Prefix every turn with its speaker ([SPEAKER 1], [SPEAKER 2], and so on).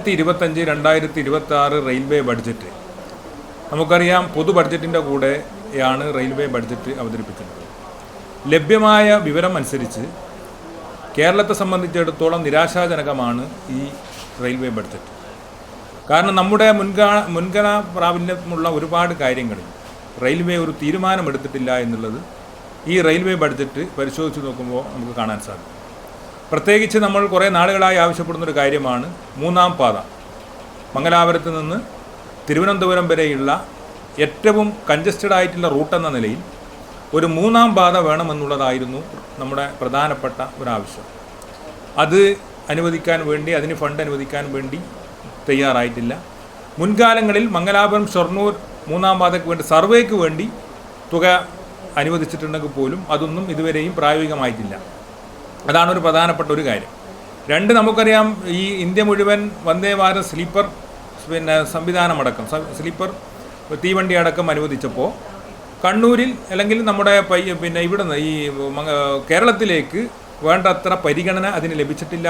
[SPEAKER 1] 2025-2026 railway budget നമുക്കറിയാം. പൊതു ബഡ്ജറ്റിൻ്റെ കൂടെയാണ് റെയിൽവേ ബഡ്ജറ്റ് അവതരിപ്പിക്കുന്നത്. ലഭ്യമായ വിവരം അനുസരിച്ച് കേരളത്തെ സംബന്ധിച്ചിടത്തോളം നിരാശാജനകമാണ് ഈ റെയിൽവേ ബഡ്ജറ്റ്. കാരണം നമ്മുടെ മുൻഗണന പ്രാബല്യമുള്ള ഒരുപാട് കാര്യങ്ങളിൽ റെയിൽവേ ഒരു തീരുമാനമെടുത്തിട്ടില്ല എന്നുള്ളത് ഈ റെയിൽവേ ബഡ്ജറ്റ് പരിശോധിച്ച് നോക്കുമ്പോൾ നമുക്ക് കാണാൻ സാധിക്കും. പ്രത്യേകിച്ച് നമ്മൾ കുറേ നാളുകളായി ആവശ്യപ്പെടുന്നൊരു കാര്യമാണ് മൂന്നാം പാത. മംഗലാപുരത്ത് നിന്ന് തിരുവനന്തപുരം വരെയുള്ള ഏറ്റവും കൺജസ്റ്റഡ് ആയിട്ടുള്ള റൂട്ടെന്ന നിലയിൽ ഒരു മൂന്നാം പാത വേണമെന്നുള്ളതായിരുന്നു നമ്മുടെ പ്രധാനപ്പെട്ട ഒരാവശ്യം. അത് അനുവദിക്കാൻ വേണ്ടി, അതിന് ഫണ്ട് അനുവദിക്കാൻ വേണ്ടി തയ്യാറായിട്ടില്ല. മുൻകാലങ്ങളിൽ മംഗലാപുരം ഷൊർണൂർ മൂന്നാം പാതയ്ക്ക് വേണ്ടി സർവേക്ക് വേണ്ടി തുക അനുവദിച്ചിട്ടുണ്ടെങ്കിൽ പോലും അതൊന്നും ഇതുവരെയും പ്രായോഗികമായിട്ടില്ല. അതാണ് ഒരു പ്രധാനപ്പെട്ട ഒരു കാര്യം. രണ്ട്, നമുക്കറിയാം ഈ ഇന്ത്യ മുഴുവൻ വന്ദേ ഭാരത് സ്ലീപ്പർ സംവിധാനമടക്കം സ്ലീപ്പർ തീവണ്ടി അടക്കം അനുവദിച്ചപ്പോൾ കണ്ണൂരിൽ അല്ലെങ്കിൽ നമ്മുടെ ഇവിടെ നിന്ന് ഈ കേരളത്തിലേക്ക് വേണ്ടത്ര പരിഗണന അതിന് ലഭിച്ചിട്ടില്ല